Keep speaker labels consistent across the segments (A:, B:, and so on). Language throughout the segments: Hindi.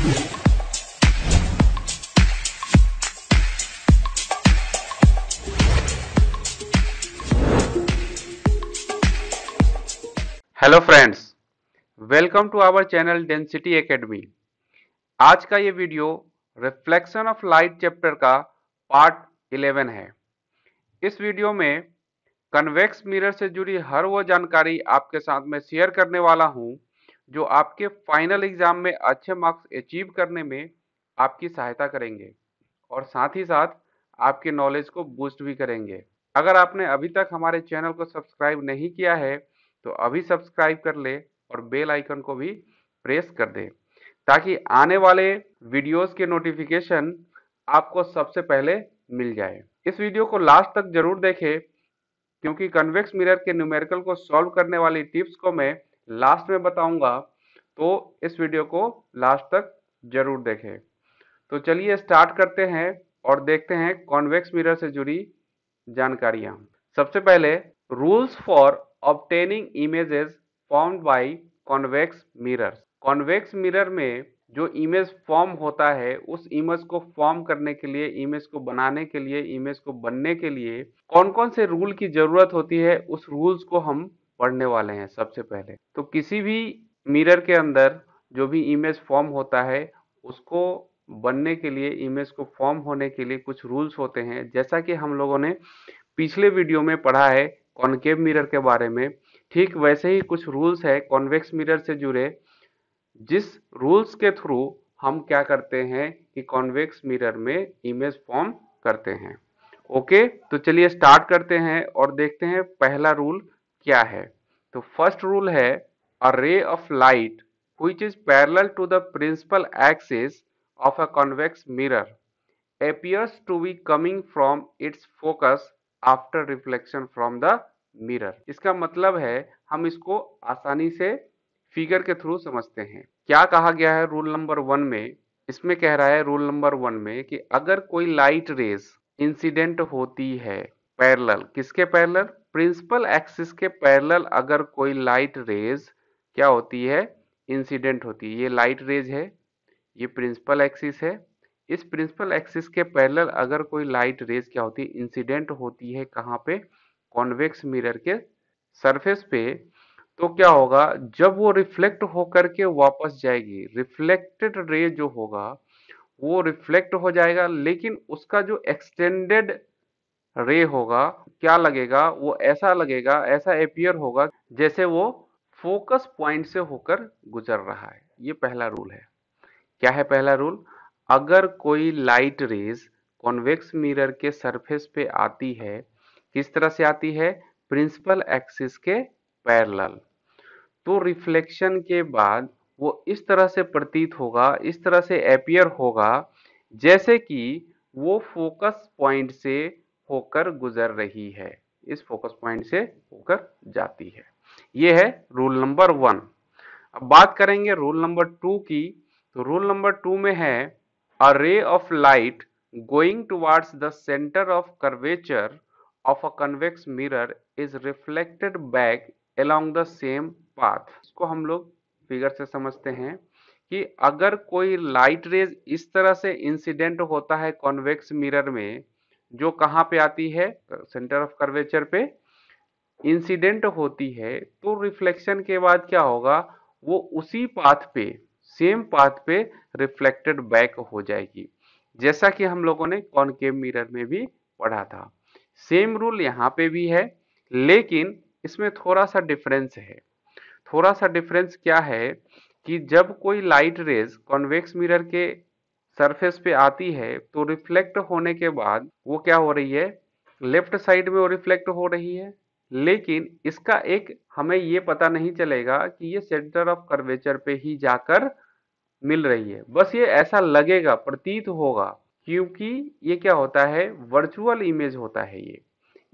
A: Hello friends, welcome to our channel Density Academy. आज का ये video reflection of light chapter का पार्ट 11 है। इस वीडियो में कन्वेक्स मिरर से जुड़ी हर वो जानकारी आपके साथ में शेयर करने वाला हूं जो आपके फाइनल एग्जाम में अच्छे मार्क्स अचीव करने में आपकी सहायता करेंगे और साथ ही साथ आपके नॉलेज को बूस्ट भी करेंगे। अगर आपने अभी तक हमारे चैनल को सब्सक्राइब नहीं किया है तो अभी सब्सक्राइब कर ले और बेल आइकन को भी प्रेस कर दे ताकि आने वाले वीडियोस के नोटिफिकेशन आपको सबसे पहले मिल जाए। इस वीडियो को लास्ट तक जरूर देखें क्योंकि कन्वेक्स मिरर के न्यूमेरिकल को सॉल्व करने वाली टिप्स को मैं लास्ट में बताऊंगा, तो इस वीडियो को लास्ट तक जरूर देखें। तो चलिए स्टार्ट करते हैं और देखते हैं कॉन्वेक्स मिरर से जुड़ी जानकारियां। सबसे पहले rules for obtaining images formed by convex mirrors. Convex mirror में जो इमेज फॉर्म होता है उस इमेज को फॉर्म करने के लिए, इमेज को बनाने के लिए, इमेज को बनने के लिए कौन कौन से रूल की जरूरत होती है उस रूल्स को हम पढ़ने वाले हैं। सबसे पहले तो किसी भी मिरर के अंदर जो भी इमेज फॉर्म होता है उसको बनने के लिए, इमेज को फॉर्म होने के लिए कुछ रूल्स होते हैं। जैसा कि हम लोगों ने पिछले वीडियो में पढ़ा है कॉनकेव मिरर के बारे में, ठीक वैसे ही कुछ रूल्स है कॉन्वेक्स मिरर से जुड़े, जिस रूल्स के थ्रू हम क्या करते हैं कि कॉन्वेक्स मिरर में इमेज फॉर्म करते हैं। ओके, तो चलिए स्टार्ट करते हैं और देखते हैं पहला रूल क्या है। तो फर्स्ट रूल है a ray of light which is parallel to the principal axis of a convex mirror appears to be coming from its focus after reflection from the mirror। इसका मतलब है हम इसको आसानी से फिगर के थ्रू समझते हैं। क्या कहा गया है रूल नंबर 1 में? इसमें कह रहा है रूल नंबर 1 में कि अगर कोई लाइट रेज इंसिडेंट होती है पैरेलल, किसके पैरेलल? प्रिंसिपल एक्सिस के पैरेलल अगर कोई लाइट रेज क्या होती है? इंसिडेंट होती है। ये लाइट रेज है, ये प्रिंसिपल एक्सिस है। इस प्रिंसिपल एक्सिस के पैरेलल अगर कोई लाइट रेज क्या होती है? इंसिडेंट होती है। कहाँ पे? कॉन्वेक्स मिरर के सरफेस पे। तो क्या होगा जब वो रिफ्लेक्ट होकर के वापस जाएगी, रिफ्लेक्टेड रे जो होगा वो रिफ्लेक्ट हो जाएगा, लेकिन उसका जो एक्सटेंडेड रे होगा क्या लगेगा? वो ऐसा लगेगा, ऐसा अपीयर होगा जैसे वो फोकस पॉइंट से होकर गुजर रहा है। ये पहला रूल है। क्या है पहला रूल? अगर कोई लाइट रेज कॉन्वेक्स मिरर के सरफेस पे आती है, किस तरह से आती है? प्रिंसिपल एक्सिस के पैरेलल, तो रिफ्लेक्शन के बाद वो इस तरह से प्रतीत होगा, इस तरह से अपीयर होगा जैसे कि वो फोकस पॉइंट से होकर गुजर रही है, इस फोकस पॉइंट से होकर जाती है। ये है रूल नंबर 1। अब बात करेंगे रूल नंबर 2 की। तो रूल नंबर 2 में है a ray of light going towards the centre of curvature of a convex mirror is reflected back along the same path. इसको हम लोग फिगर से समझते हैं कि अगर कोई लाइट रेज इस तरह से इंसिडेंट होता है कॉन्वेक्स मिरर में, जो कहाँ पे आती है? सेंटर ऑफ कर्वेचर पे इंसिडेंट होती है, तो रिफ्लेक्शन के बाद क्या होगा? वो उसी पाथ पे, सेम पाथ पे रिफ्लेक्टेड बैक हो जाएगी, जैसा कि हम लोगों ने कॉनकेव मिरर में भी पढ़ा था। सेम रूल यहाँ पे भी है, लेकिन इसमें थोड़ा सा डिफरेंस है। थोड़ा सा डिफरेंस क्या है कि जब कोई लाइट रेज कॉन्वेक्स मिरर के सरफेस पे आती है तो रिफ्लेक्ट होने के बाद वो क्या हो रही है? लेफ्ट साइड में वो रिफ्लेक्ट हो रही है, लेकिन इसका एक हमें ये पता नहीं चलेगा कि ये सेंटर ऑफ कर्वेचर पे ही जाकर मिल रही है। बस ये ऐसा लगेगा, प्रतीत होगा, क्योंकि ये क्या होता है? वर्चुअल इमेज होता है ये,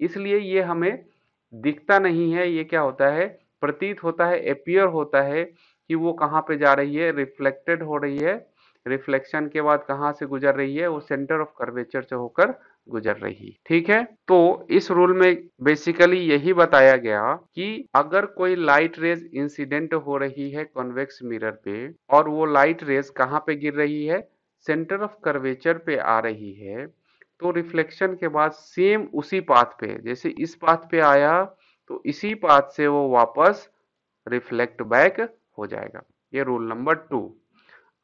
A: इसलिए ये हमें दिखता नहीं है। ये क्या होता है? प्रतीत होता है, अपीयर होता है कि वो कहाँ पे जा रही है? रिफ्लेक्टेड हो रही है। रिफ्लेक्शन के बाद कहाँ से गुजर रही है? वो सेंटर ऑफ कर्वेचर से होकर गुजर रही। ठीक है, तो इस रूल में बेसिकली यही बताया गया कि अगर कोई लाइट रेज इंसिडेंट हो रही है कॉन्वेक्स मिरर पे और वो लाइट रेज कहाँ पे गिर रही है, सेंटर ऑफ कर्वेचर पे आ रही है, तो रिफ्लेक्शन के बाद सेम उसी पाथ पे, जैसे इस पाथ पे आया तो इसी पाथ से वो वापस रिफ्लेक्ट बैक हो जाएगा। ये रूल नंबर 2।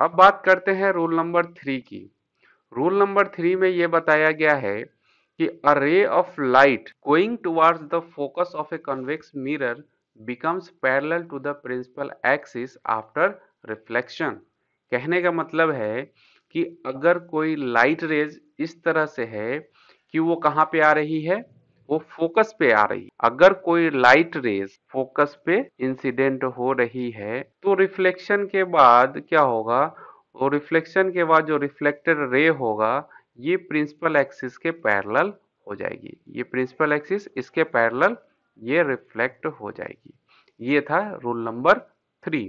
A: अब बात करते हैं रूल नंबर 3 की। रूल नंबर 3 में ये बताया गया है कि a ray of light going towards the focus of a convex mirror becomes parallel to the principal axis after reflection. कहने का मतलब है कि अगर कोई लाइट रेज इस तरह से है कि वो कहाँ पे आ रही है, वो फोकस पे आ रही है। अगर कोई लाइट रेज फोकस पे इंसिडेंट हो रही है तो रिफ्लेक्शन के बाद क्या होगा, वो रिफ्लेक्शन के बाद जो रिफ्लेक्टेड रे होगा ये प्रिंसिपल एक्सिस के पैरेलल हो जाएगी। ये प्रिंसिपल एक्सिस इसके पैरेलल ये रिफ्लेक्ट हो जाएगी। ये था रूल नंबर 3।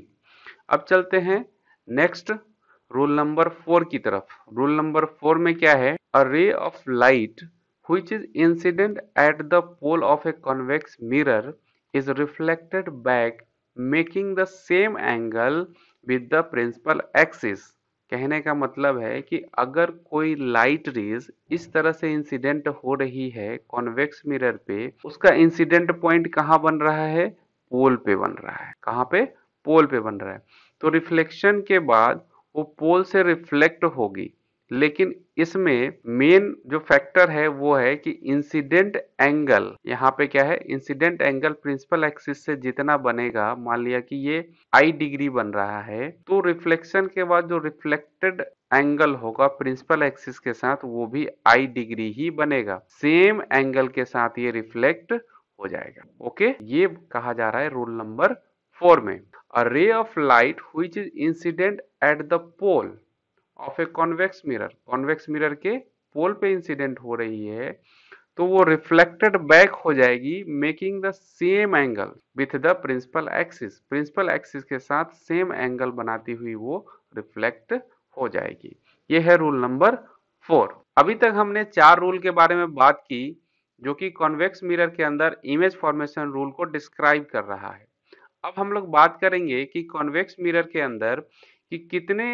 A: अब चलते हैं नेक्स्ट रूल नंबर 4 की तरफ। रूल नंबर 4 में क्या है, a ray of light which is incident at the pole of a convex mirror is reflected back making the same angle with the principal axis। कहने का मतलब है कि अगर कोई लाइट रेज इस तरह से इंसिडेंट हो रही है कॉन्वेक्स मिरर पे, उसका इंसिडेंट पॉइंट कहाँ बन रहा है, पोल पे बन रहा है। कहाँ पे, पोल पे बन रहा है। तो रिफ्लेक्शन के बाद वो पोल से रिफ्लेक्ट होगी, लेकिन इसमें मेन जो फैक्टर है वो है कि इंसिडेंट एंगल, यहाँ पे क्या है, इंसिडेंट एंगल प्रिंसिपल एक्सिस से जितना बनेगा, मान लिया कि ये आई डिग्री बन रहा है, तो रिफ्लेक्शन के बाद जो रिफ्लेक्टेड एंगल होगा प्रिंसिपल एक्सिस के साथ वो भी आई डिग्री ही बनेगा। सेम एंगल के साथ ये रिफ्लेक्ट हो जाएगा। ओके, ये कहा जा रहा है रूल नंबर 4 में। A ray of light which is incident at the pole of a convex mirror, convex mirror के पोल पे इंसिडेंट हो रही है तो वो रिफ्लेक्टेड बैक हो जाएगी making the same angle with the principal axis. Principal axis के साथ सेम एंगल बनाती हुई वो रिफ्लेक्ट हो जाएगी। ये है रूल नंबर 4। अभी तक हमने 4 रूल के बारे में बात की जो कि कॉन्वेक्स मिरर के अंदर इमेज फॉर्मेशन रूल को डिस्क्राइब कर रहा है। अब हम लोग बात करेंगे कि कॉन्वेक्स मिरर के अंदर कि कितने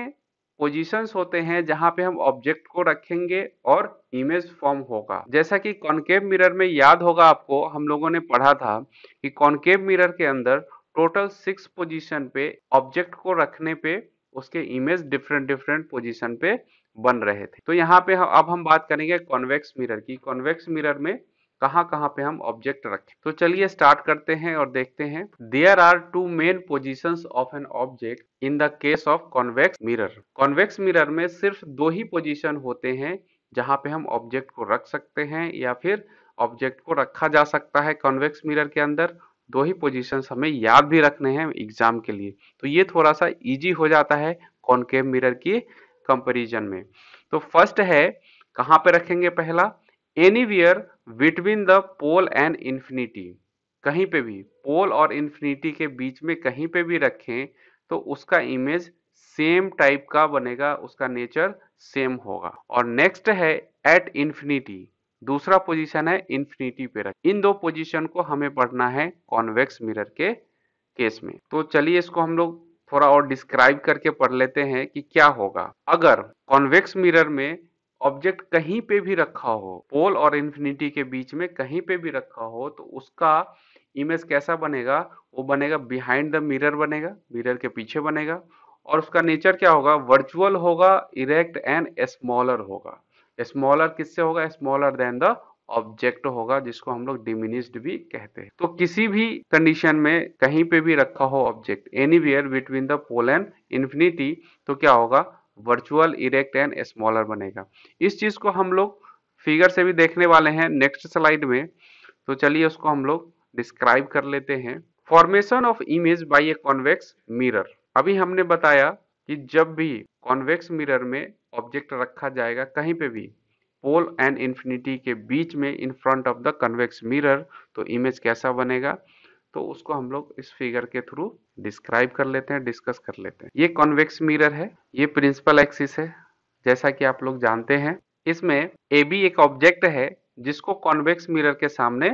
A: पोजीशंस होते हैं जहां पे हम ऑब्जेक्ट को रखेंगे और इमेज फॉर्म होगा। जैसा कि कॉनकेव मिरर में याद होगा आपको, हम लोगों ने पढ़ा था कि कॉनकेव मिरर के अंदर टोटल 6 पोजीशन पे ऑब्जेक्ट को रखने पे उसके इमेज डिफरेंट डिफरेंट पोजीशन पे बन रहे थे। तो यहाँ पे अब हम बात करेंगे कॉन्वेक्स मिरर की। कॉन्वेक्स मिरर में कहाँ कहाँ पे हम ऑब्जेक्ट रखें, तो चलिए स्टार्ट करते हैं और देखते हैं। There are two main positions of an object in the case of convex mirror. Convex mirror में सिर्फ 2 ही पोजीशन होते हैं जहां पे हम ऑब्जेक्ट को रख सकते हैं या फिर ऑब्जेक्ट को रखा जा सकता है। कॉन्वेक्स मिरर के अंदर 2 ही पोजीशंस हमें याद भी रखने हैं एग्जाम के लिए, तो ये थोड़ा सा इजी हो जाता है कॉनकेव मिरर की कंपैरिजन में। तो फर्स्ट है, कहां पे रखेंगे, पहला anywhere between the pole and infinity. कहीं पे भी पोल और इंफिनिटी के बीच में कहीं पे भी रखें तो उसका इमेज सेम टाइप का बनेगा, उसका नेचर सेम होगा। और नेक्स्ट है एट इंफिनिटी, दूसरा पोजीशन है इंफिनिटी पे रख। इन 2 पोजीशन को हमें पढ़ना है कॉन्वेक्स मिरर के केस में। तो चलिए इसको हम लोग थोड़ा और डिस्क्राइब करके पढ़ लेते हैं कि क्या होगा अगर कॉन्वेक्स मिरर में ऑब्जेक्ट कहीं पे भी रखा हो, पोल और इंफिनिटी के बीच में कहीं पे भी रखा हो, तो उसका इमेज कैसा बनेगा, वो बनेगा बिहाइंड द मिरर बनेगा, मिरर के पीछे बनेगा। और उसका नेचर क्या होगा, वर्चुअल होगा, इरेक्ट एंड स्मॉलर होगा। स्मॉलर किससे होगा, स्मॉलर देन द ऑब्जेक्ट होगा, जिसको हम लोग डिमिनिश्ड भी कहते हैं। तो किसी भी कंडीशन में कहीं पे भी रखा हो object anywhere between the pole and infinity, तो क्या होगा, वर्चुअल, इरेक्ट एंड स्मॉलर बनेगा। इस चीज को हम लोग फिगर से भी देखने वाले हैं नेक्स्ट स्लाइड में, तो चलिए उसको हम लोग डिस्क्राइब कर लेते हैं। Formation of image by A convex mirror. अभी हमने बताया कि जब भी कॉन्वेक्स मिरर में ऑब्जेक्ट रखा जाएगा कहीं पे भी पोल एंड इंफिनिटी के बीच में in front of the convex mirror, तो इमेज कैसा बनेगा, तो उसको हम लोग इस फिगर के थ्रू डिस्क्राइब कर लेते हैं, डिस्कस कर लेते हैं। ये कॉन्वेक्स मिरर है, ये प्रिंसिपल एक्सिस है जैसा कि आप लोग जानते हैं। इसमें ए बी एक ऑब्जेक्ट है जिसको कॉन्वेक्स मिरर के सामने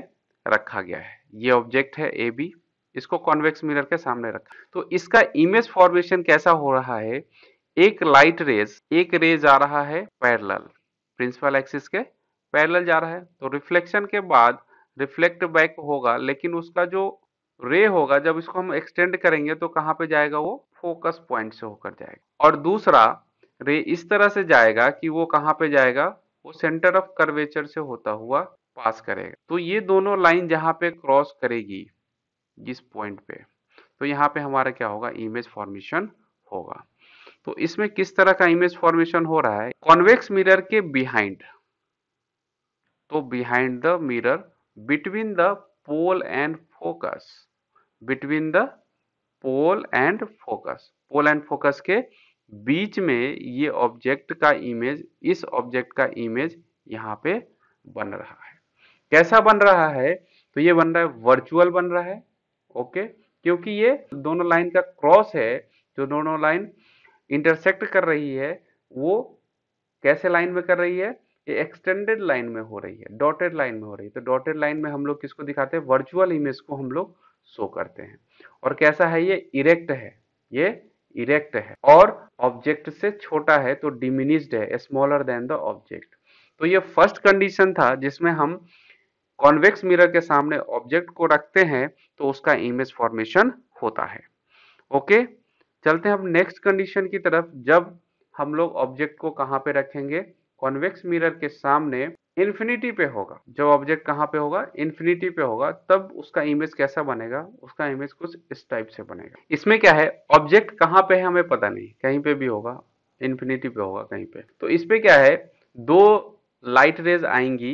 A: रखा गया है। ये ऑब्जेक्ट है ए बी, इसको कॉन्वेक्स मिरर के सामने रखा। तो इसका इमेज फॉर्मेशन कैसा हो रहा है, एक लाइट रेज, एक रे जा रहा है पैरेलल, प्रिंसिपल एक्सिस के पैरेलल जा रहा है, तो रिफ्लेक्शन के बाद रिफ्लेक्ट बैक होगा, लेकिन उसका जो रे होगा जब इसको हम एक्सटेंड करेंगे तो कहाँ पे जाएगा, वो फोकस पॉइंट से होकर जाएगा। और दूसरा रे इस तरह से जाएगा कि वो कहाँ पे जाएगा, वो सेंटर ऑफ कर्वेचर से होता हुआ पास करेगा। तो ये दोनों लाइन जहाँ पे क्रॉस करेगी जिस पॉइंट पे, तो यहाँ पे हमारा क्या होगा, इमेज फॉर्मेशन होगा। तो इसमें किस तरह का इमेज फॉर्मेशन हो रहा है, कॉन्वेक्स मिरर के बिहाइंड, तो behind the mirror, between the pole and focus, between the pole and focus, pole and focus के बीच में ये ऑब्जेक्ट का इमेज, इस ऑब्जेक्ट का इमेज यहाँ पे बन रहा है। कैसा बन रहा है, तो ये बन रहा है वर्चुअल बन रहा है, ओके, क्योंकि ये दोनों लाइन का क्रॉस है, जो दोनों लाइन इंटरसेक्ट कर रही है, वो कैसे लाइन में कर रही है, ये एक्सटेंडेड लाइन में हो रही है, डॉटेड लाइन में हो रही है। तो डॉटेड लाइन में हम लोग किसको दिखाते हैं, वर्चुअल इमेज को हम लोग शो करते हैं। और कैसा है, ये इरेक्ट है, ये इरेक्ट है, और ऑब्जेक्ट से छोटा है तो डिमिनिश्ड है, स्मॉलर देन द ऑब्जेक्ट। तो ये फर्स्ट कंडीशन था जिसमें हम कॉन्वेक्स मिरर के सामने ऑब्जेक्ट को रखते हैं तो उसका इमेज फॉर्मेशन होता है। ओके, चलते हैं अब नेक्स्ट कंडीशन की तरफ। जब हम लोग ऑब्जेक्ट को कहां पे रखेंगे, कॉन्वेक्स मिरर के सामने इन्फिनिटी पे होगा, जब ऑब्जेक्ट कहां पे होगा, इन्फिनिटी पे होगा, तब उसका इमेज कैसा बनेगा, उसका इमेज कुछ इस टाइप से बनेगा। इसमें क्या है, ऑब्जेक्ट कहां पे है हमें पता नहीं, कहीं पे भी होगा, इन्फिनिटी पे होगा कहीं पे। तो इस पे क्या है, दो लाइट रेज आएंगी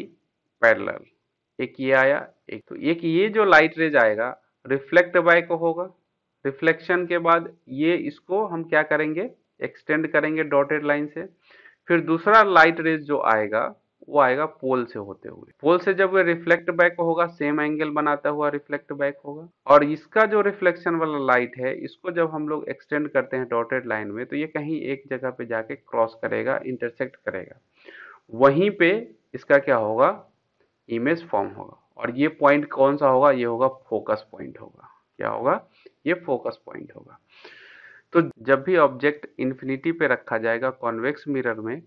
A: पैरेलल, एक ये आया, एक तो एक ये जो लाइट रेज आएगा रिफ्लेक्ट बैक होगा, रिफ्लेक्शन के बाद ये इसको हम क्या करेंगे, एक्सटेंड करेंगे डॉटेड लाइन से। फिर दूसरा लाइट रेज जो आएगा वो आएगा पोल से होते हुए, पोल से जब वो रिफ्लेक्ट बैक होगा सेम एंगल बनाता हुआ रिफ्लेक्ट बैक होगा। और इसका जो रिफ्लेक्शन वाला लाइट है इसको जब हम लोग एक्सटेंड करते हैं डॉटेड लाइन में, तो ये कहीं एक जगह पे जाके क्रॉस करेगा, इंटरसेक्ट करेगा, वहीं पे इसका क्या होगा, इमेज फॉर्म होगा। और ये पॉइंट कौन सा होगा, ये होगा फोकस पॉइंट होगा। क्या होगा, ये फोकस पॉइंट होगा। तो जब भी ऑब्जेक्ट इन्फिनिटी पे रखा जाएगा कॉन्वेक्स मिरर में,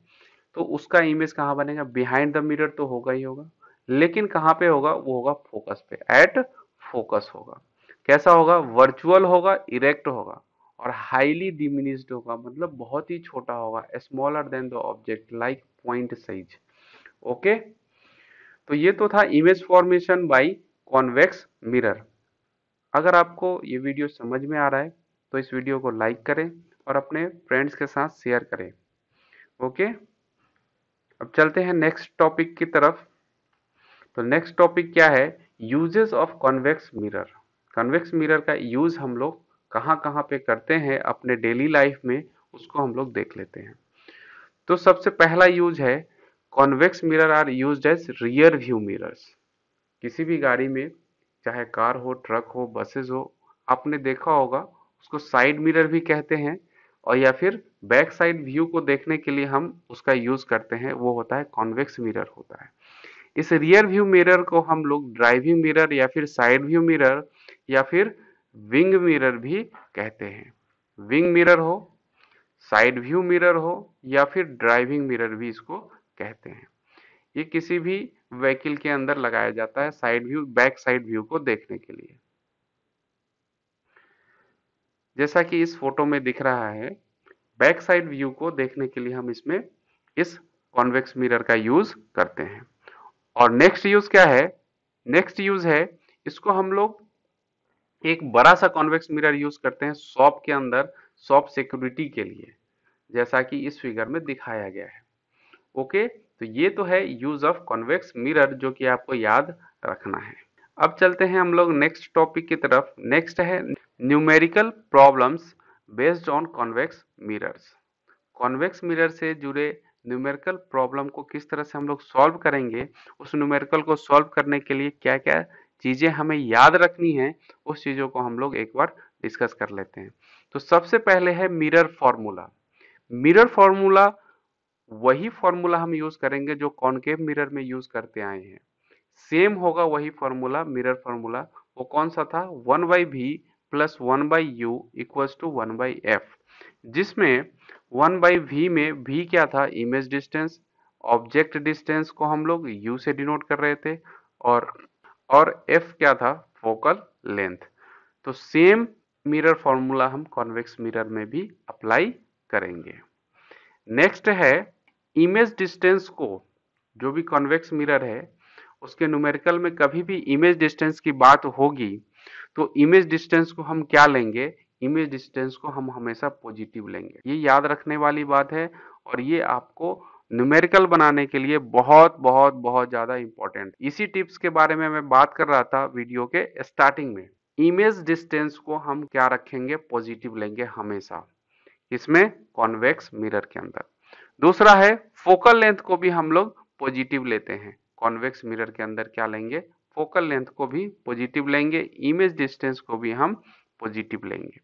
A: तो उसका इमेज कहाँ बनेगा, बिहाइंड द मिरर तो होगा ही होगा, लेकिन कहाँ पे होगा, वो होगा फोकस पे, एट फोकस होगा। कैसा होगा, वर्चुअल होगा, इरेक्ट होगा, और हाईली डिमिनिश्ड होगा, मतलब बहुत ही छोटा होगा, smaller than the object, like point size. Okay, तो ये तो था image formation by convex mirror. अगर आपको ये वीडियो समझ में आ रहा है तो इस वीडियो को लाइक करें और अपने फ्रेंड्स के साथ शेयर करें। ओके, अब चलते हैं नेक्स्ट टॉपिक की तरफ। तो नेक्स्ट टॉपिक क्या है, uses of convex mirror. Convex mirror का यूज हम लोग कहाँ कहाँ पे करते हैं अपने डेली लाइफ में, उसको हम लोग देख लेते हैं। तो सबसे पहला यूज है, convex mirrors are used as rear view mirrors. किसी भी गाड़ी में, चाहे कार हो, ट्रक हो, बसेस हो, आपने देखा होगा उसको साइड मिरर भी कहते हैं, और या फिर बैक साइड व्यू को देखने के लिए हम उसका यूज करते हैं, वो होता है कॉन्वेक्स मिरर होता है। इस रियर व्यू मिरर को हम लोग ड्राइविंग मिरर या फिर साइड व्यू मिरर या फिर विंग मिरर भी कहते हैं। विंग मिरर हो, साइड व्यू मिरर हो, या फिर ड्राइविंग मिरर भी इसको कहते हैं। ये किसी भी व्हीकल के अंदर लगाया जाता है side view, back side view को देखने के लिए। जैसा कि इस फोटो में दिख रहा है, बैक साइड व्यू को देखने के लिए हम इसमें इस कॉन्वेक्स मिरर का यूज करते हैं। और नेक्स्ट यूज क्या है, नेक्स्ट यूज है, इसको हम लोग एक बड़ा सा कॉन्वेक्स मिरर यूज करते हैं शॉप के अंदर, शॉप सिक्योरिटी के लिए, जैसा कि इस फिगर में दिखाया गया है। ओके, तो ये तो है यूज ऑफ कॉन्वेक्स मिरर जो कि आपको याद रखना है। अब चलते हैं हम लोग नेक्स्ट टॉपिक की तरफ। नेक्स्ट है numerical problems based on convex mirrors. Convex mirror से जुड़े न्यूमेरिकल प्रॉब्लम को किस तरह से हम लोग सॉल्व करेंगे, उस न्यूमेरिकल को सॉल्व करने के लिए क्या क्या चीजें हमें याद रखनी है, उस चीजों को हम लोग एक बार डिस्कस कर लेते हैं। तो सबसे पहले है मिरर फॉर्मूला। मिरर फॉर्मूला वही फॉर्मूला हम यूज करेंगे जो कॉनकेव मिरर में यूज करते आए हैं। सेम होगा वही फॉर्मूला, मिरर फॉर्मूला। वो कौन सा था? 1/v plus 1/u equals to 1/f, जिसमें 1/v में v क्या था? Image distance. ऑब्जेक्ट डिस्टेंस को हम लोग u से डिनोट कर रहे थे, और f क्या था? Focal length. तो सेम मिरर फॉर्मूला हम कॉन्वेक्स मिरर में भी अप्लाई करेंगे। नेक्स्ट है इमेज डिस्टेंस को, जो भी कॉन्वेक्स मिरर है उसके न्यूमेरिकल में कभी भी इमेज डिस्टेंस की बात होगी तो इमेज डिस्टेंस को हम क्या लेंगे? इमेज डिस्टेंस को हम हमेशा पॉजिटिव लेंगे। ये याद रखने वाली बात है, और ये आपको न्यूमेरिकल बनाने के लिए बहुत बहुत बहुत ज्यादा इंपॉर्टेंट। इसी टिप्स के बारे में मैं बात कर रहा था वीडियो के स्टार्टिंग में। इमेज डिस्टेंस को हम क्या रखेंगे? पॉजिटिव लेंगे हमेशा, इसमें कॉन्वेक्स मिरर के अंदर। दूसरा है फोकल लेंथ को भी हम लोग पॉजिटिव लेते हैं। कॉन्वेक्स मिरर के अंदर क्या लेंगे? फोकल लेंथ को भी पॉजिटिव लेंगे, इमेज डिस्टेंस को भी हम पॉजिटिव लेंगे।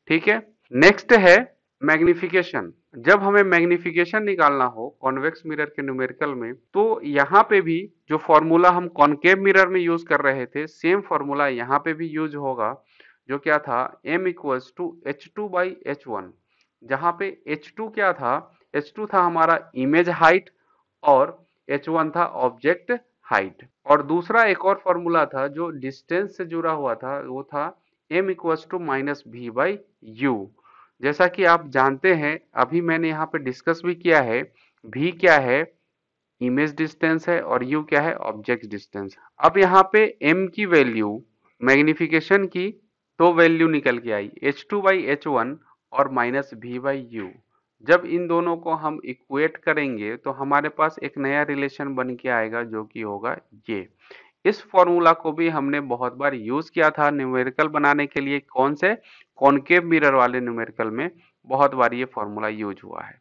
A: ठीक है। नेक्स्ट है मैग्निफिकेशन। जब हमें मैग्निफिकेशन निकालना हो कॉन्वेक्स मिरर के न्यूमेरिकल में, तो यहाँ पे भी जो फॉर्मूला हम कॉनकेव मिरर में यूज कर रहे थे, सेम फॉर्मूला यहाँ पे भी यूज होगा, जो क्या था? m इक्वल्स टू h2/h1, जहां पे h2 क्या था? h2 था हमारा इमेज हाइट, और h1 था ऑब्जेक्ट हाइट। और दूसरा एक और फॉर्मूला था जो डिस्टेंस से जुड़ा हुआ था, वो था m equals to minus v/u। जैसा कि आप जानते हैं, अभी मैंने यहाँ पे डिस्कस भी किया है, v क्या है? इमेज डिस्टेंस है, और u क्या है? Object distance. अब यहाँ पे m की वैल्यू, मैग्निफिकेशन की दो वैल्यू निकल के आई, h2/h1 और माइनस v/u। जब इन दोनों को हम इक्वेट करेंगे तो हमारे पास एक नया रिलेशन बन के आएगा, जो कि होगा ये। इस फॉर्मूला को भी हमने बहुत बार यूज किया था न्यूमेरिकल बनाने के लिए। कौन से? कॉनकेव मिरर वाले न्यूमेरिकल में बहुत बार ये फॉर्मूला यूज हुआ है।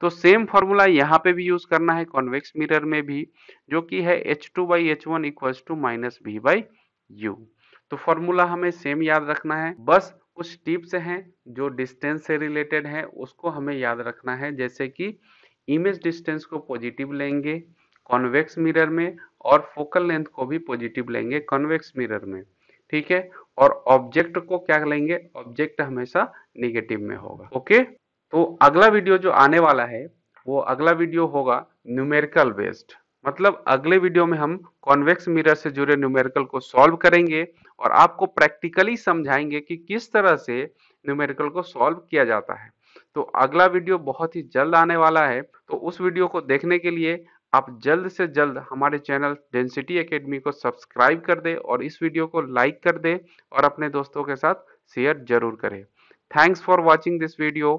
A: तो सेम फॉर्मूला यहाँ पे भी यूज करना है कॉन्वेक्स मिरर में भी, जो कि है h2/h1 equals to minus v/u। तो फॉर्मूला हमें सेम याद रखना है, बस कुछ टिप्स हैं जो डिस्टेंस से रिलेटेड है उसको हमें याद रखना है। जैसे कि इमेज डिस्टेंस को पॉजिटिव लेंगे कॉन्वेक्स मिरर में, और फोकल लेंथ को भी पॉजिटिव लेंगे कॉन्वेक्स मिरर में। ठीक है। और ऑब्जेक्ट को क्या लेंगे? ऑब्जेक्ट हमेशा निगेटिव में होगा। ओके। तो अगला वीडियो जो आने वाला है, वो अगला वीडियो होगा न्यूमेरिकल बेस्ड। मतलब अगले वीडियो में हम कॉन्वेक्स मिरर से जुड़े न्यूमेरिकल को सॉल्व करेंगे, और आपको प्रैक्टिकली समझाएंगे कि किस तरह से न्यूमेरिकल को सॉल्व किया जाता है। तो अगला वीडियो बहुत ही जल्द आने वाला है, तो उस वीडियो को देखने के लिए आप जल्द से जल्द हमारे चैनल डेंसिटी एकेडमी को सब्सक्राइब कर दें, और इस वीडियो को लाइक कर दें, और अपने दोस्तों के साथ शेयर जरूर करें। Thanks for watching this video.